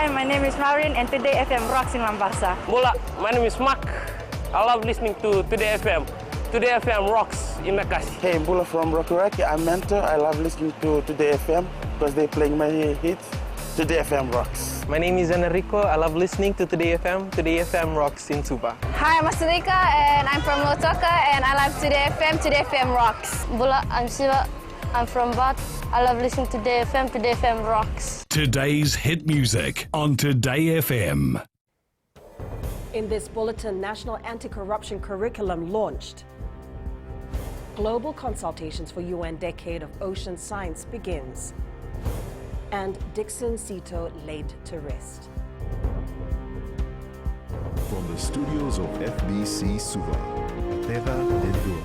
Hi, my name is Maureen and Today FM rocks in Mombasa. Bola, my name is Mark. I love listening to Today FM. Today FM rocks in Makassi. Hey, Bula from Rocky. I'm Mentor. I love listening to Today FM because they're playing my hits. Today FM rocks. My name is Enrico. I love listening to Today FM. Today FM rocks in Suva. Hi, I'm Asrika and I'm from Lotoka and I love Today FM. Today FM rocks. Bula, I'm Siva. I'm from Bath. I love listening to Today FM. Today FM rocks. Today's hit music on Today FM. In this bulletin, National Anti-Corruption Curriculum launched. Global consultations for UN Decade of Ocean Science begins. And Dixon Sito laid to rest. From the studios of FBC Suva, Terra Lendua.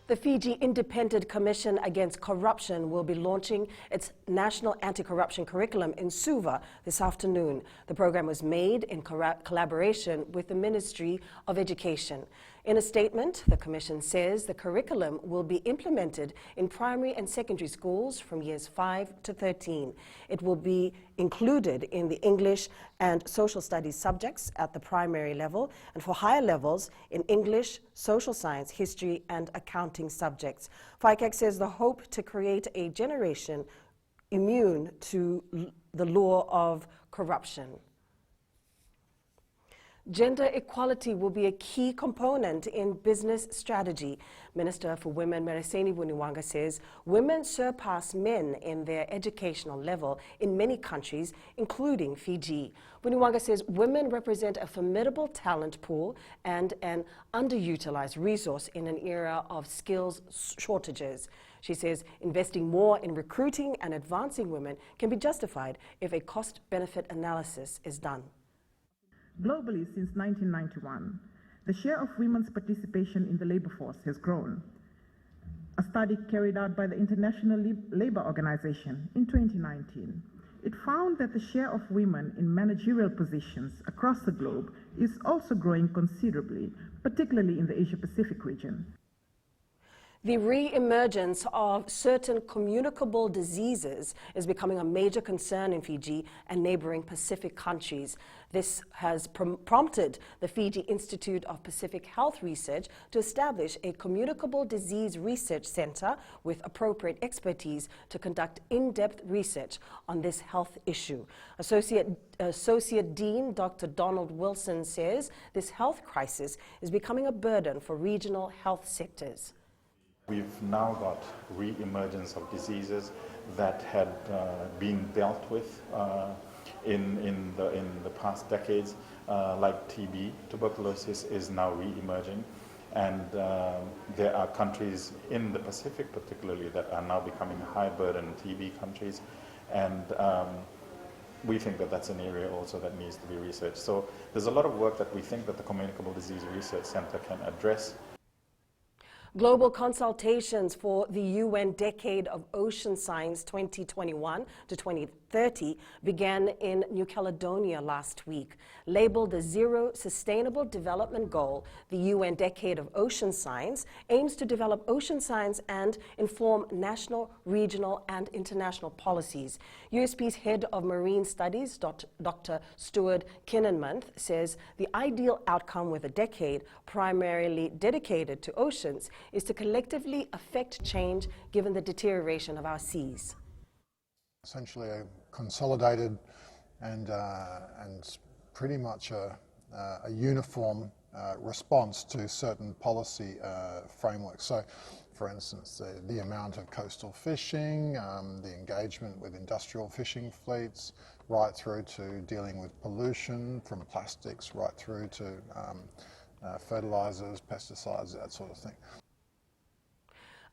The Fiji Independent Commission Against Corruption will be launching its National Anti-Corruption Curriculum in Suva this afternoon. The program was made in collaboration with the Ministry of Education. In a statement, the Commission says the curriculum will be implemented in primary and secondary schools from years 5 to 13. It will be included in the English and social studies subjects at the primary level, and for higher levels in English, social science, history, and accounting subjects. FICAC says the hope to create a generation immune to the law of corruption. Gender equality will be a key component in business strategy. Minister for Women, Mereseni Vuniwaga, says women surpass men in their educational level in many countries, including Fiji. Vuniwaga says women represent a formidable talent pool and an underutilized resource in an era of skills shortages. She says investing more in recruiting and advancing women can be justified if a cost-benefit analysis is done. Globally, since 1991, the share of women's participation in the labor force has grown. A study carried out by the International Labour Organization in 2019, it found that the share of women in managerial positions across the globe is also growing considerably, particularly in the Asia-Pacific region. The re-emergence of certain communicable diseases is becoming a major concern in Fiji and neighboring Pacific countries. This has prompted the Fiji Institute of Pacific Health Research to establish a communicable disease research center with appropriate expertise to conduct in-depth research on this health issue. Associate Dean Dr. Donald Wilson says this health crisis is becoming a burden for regional health sectors. We've now got re-emergence of diseases that had been dealt with in the past decades, like TB. Tuberculosis is now re-emerging, and there are countries in the Pacific particularly that are now becoming high-burden TB countries, and we think that that's an area also that needs to be researched. So there's a lot of work that we think that the Communicable Disease Research Center can address. Global consultations for the UN Decade of Ocean Science 2021 to 2030 began in New Caledonia last week. Labeled the Zero Sustainable Development Goal, the UN Decade of Ocean Science aims to develop ocean science and inform national, regional, and international policies. USP's Head of Marine Studies, Dr. Stuart Kinnenmuth, says the ideal outcome with a decade primarily dedicated to oceans is to collectively affect change given the deterioration of our seas. Essentially a consolidated and pretty much a uniform response to certain policy frameworks. So, for instance, the amount of coastal fishing, the engagement with industrial fishing fleets, right through to dealing with pollution from plastics, right through to fertilizers, pesticides, that sort of thing.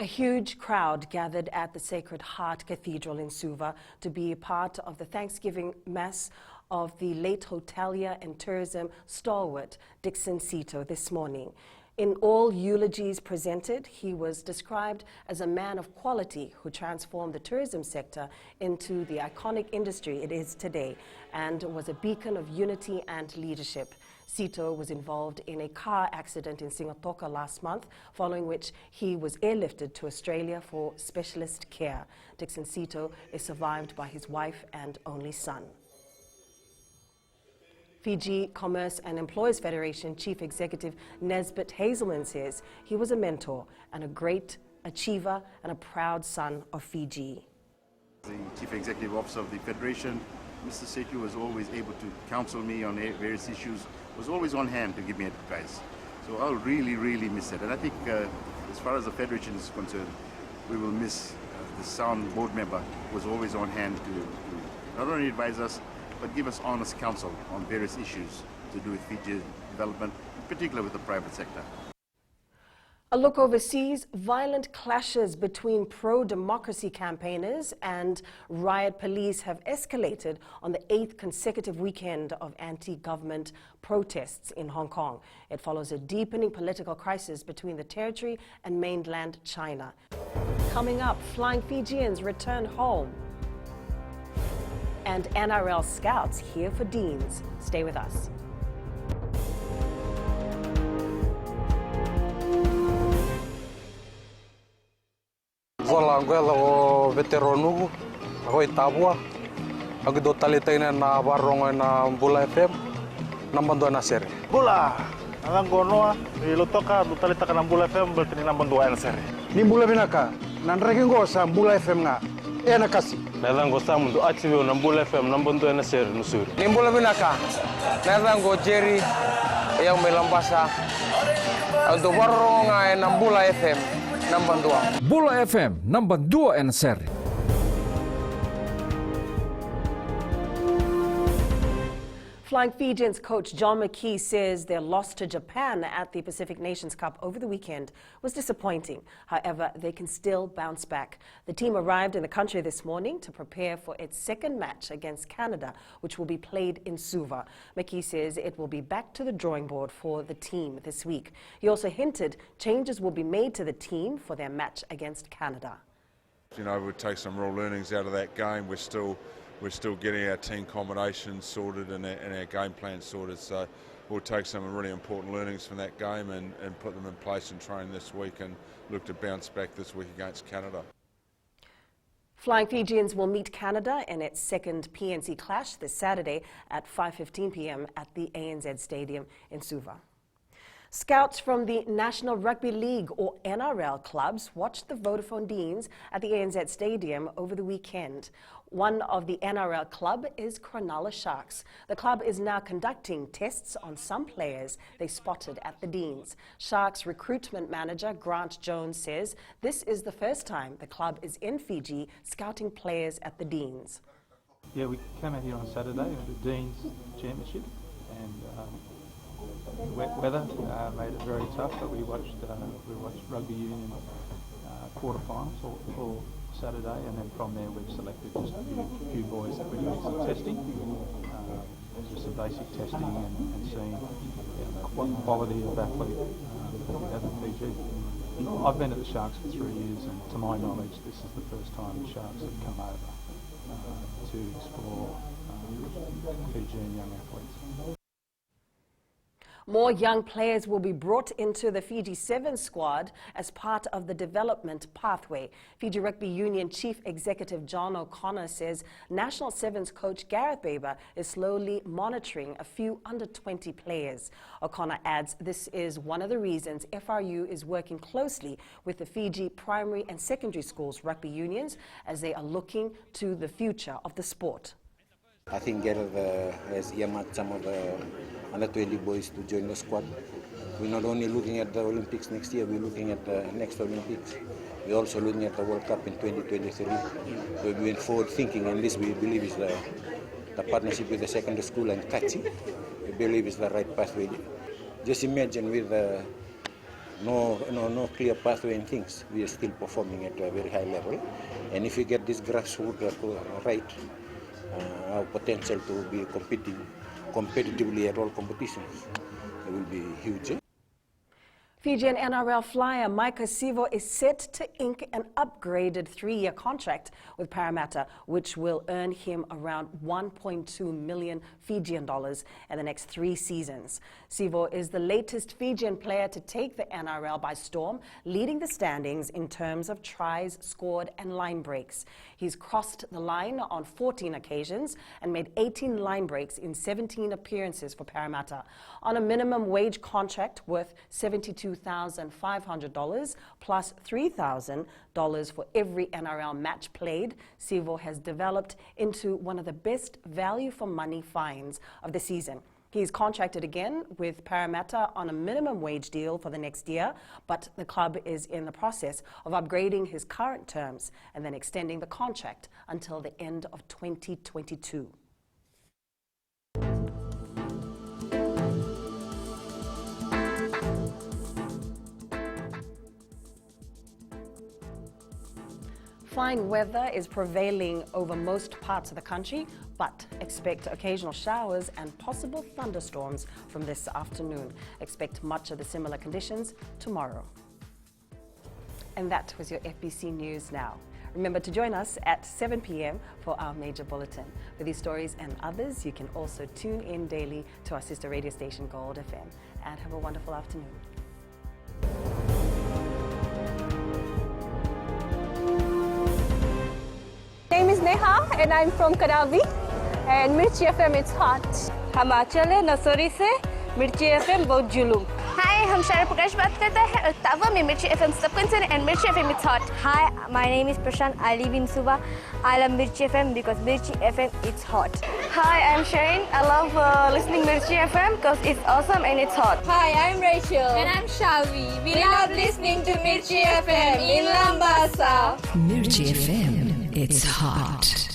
A huge crowd gathered at the Sacred Heart Cathedral in Suva to be a part of the Thanksgiving Mass of the late hotelier and tourism stalwart Dixon Sito this morning. In all eulogies presented, he was described as a man of quality who transformed the tourism sector into the iconic industry it is today and was a beacon of unity and leadership. Sito was involved in a car accident in Singatoka last month, following which he was airlifted to Australia for specialist care. Dixon Sito is survived by his wife and only son. Fiji Commerce and Employers Federation Chief Executive Nesbitt Hazelman says he was a mentor and a great achiever and a proud son of Fiji. The Chief Executive Officer of the Federation, Mr. Setu was always able to counsel me on various issues, was always on hand to give me advice. So I'll really, really miss that. And I think as far as the Federation is concerned, we will miss the sound board member who was always on hand to not only advise us, but give us honest counsel on various issues to do with Fiji development, in particular with the private sector. A look overseas, violent clashes between pro-democracy campaigners and riot police have escalated on the 8th consecutive weekend of anti-government protests in Hong Kong. It follows a deepening political crisis between the territory and mainland China. Coming up, flying Fijians return home. And NRL scouts here for Deans. Stay with us. Vola ngwela o veteranu ako itabua ako do talitaina na barongo na Bula FM nambando na sere Bula alang gonoa ilotoka do talita na Bula FM bertini nambando na sere ni Bula binaka nan regengo sa Bula FM nga ena kasi nalango sa mundo active na Bula FM nambando na sere nusuri ni Bula binaka nalango Jerry yang melambasa do barongo na Bula FM Bula FM number 2 en seri. Flying Fijians coach John McKee says their loss to Japan at the Pacific Nations Cup over the weekend was disappointing. However, they can still bounce back. The team arrived in the country this morning to prepare for its second match against Canada, which will be played in Suva. McKee says it will be back to the drawing board for the team this week. He also hinted changes will be made to the team for their match against Canada. You know, we'll take some real learnings out of that game. We're still getting our team combinations sorted and our game plan sorted, so we'll take some really important learnings from that game and put them in place in training this week and look to bounce back this week against Canada. Flying Fijians will meet Canada in its second PNC clash this Saturday at 5:15 p.m. at the ANZ Stadium in Suva. Scouts from the National Rugby League, or NRL clubs, watched the Vodafone Deans at the ANZ Stadium over the weekend. One of the NRL club is Cronulla Sharks. The club is now conducting tests on some players they spotted at the Deans. Sharks recruitment manager Grant Jones says this is the first time the club is in Fiji scouting players at the Deans. Yeah, we came out here on Saturday at the Deans Championship, and the wet weather made it very tough, but we watched rugby union quarterfinals for Saturday, and then from there we've selected just a few boys that we're doing some testing, just some basic testing and seeing what quality of athlete that we have in Fiji. I've been at the Sharks for 3 years, and to my knowledge this is the first time the Sharks have come over to explore Fijian young athletes. More young players will be brought into the Fiji Sevens squad as part of the development pathway. Fiji Rugby Union Chief Executive John O'Connor says National Sevens coach Gareth Baber is slowly monitoring a few under-20 players. O'Connor adds this is one of the reasons FRU is working closely with the Fiji primary and secondary schools rugby unions as they are looking to the future of the sport. I think Gareth has earmarked some of the under-20 boys to join the squad. We're not only looking at the Olympics next year, we're looking at the next Olympics. We're also looking at the World Cup in 2023. So we've been forward thinking, and this we believe is the partnership with the secondary school and Kachi. We believe is the right pathway. Just imagine with no clear pathway and things, we are still performing at a very high level. And if we get this grassroots right, our potential to be competing competitively at all competitions will be huge. Fijian NRL flyer Maika Sivo is set to ink an upgraded 3-year contract with Parramatta, which will earn him around 1.2 million Fijian dollars in the next 3 seasons. Sivo is the latest Fijian player to take the NRL by storm, leading the standings in terms of tries scored and line breaks. He's crossed the line on 14 occasions and made 18 line breaks in 17 appearances for Parramatta. On a minimum wage contract worth $72,500 plus $3,000 for every NRL match played, Sivo has developed into one of the best value for money finds of the season. He's contracted again with Parramatta on a minimum wage deal for the next year, but the club is in the process of upgrading his current terms and then extending the contract until the end of 2022. Fine weather is prevailing over most parts of the country, but expect occasional showers and possible thunderstorms from this afternoon. Expect much of the similar conditions tomorrow. And that was your FBC News Now. Remember to join us at 7 p.m. for our major bulletin. For these stories and others, you can also tune in daily to our sister radio station Gold FM. And have a wonderful afternoon. My name is Neha and I'm from Karavi and Mirchi FM it's hot. हम आचल है नसोरी से मिर्ची FM बहुत जुलूम. Hi, हम शारा प्रकाश बात करते हैं और तावा में मिर्ची FM सब concern and Mirchi FM it's hot. Hi, my name is Prashant. I live in Suva. I love Mirchi FM because Mirchi FM it's hot. Hi, I'm Shane. I love listening Mirchi FM because it's awesome and it's hot. Hi, I'm Rachel And I'm Shavi. We love listening to Mirchi FM in Lambasa. Mirchi FM, it's hot.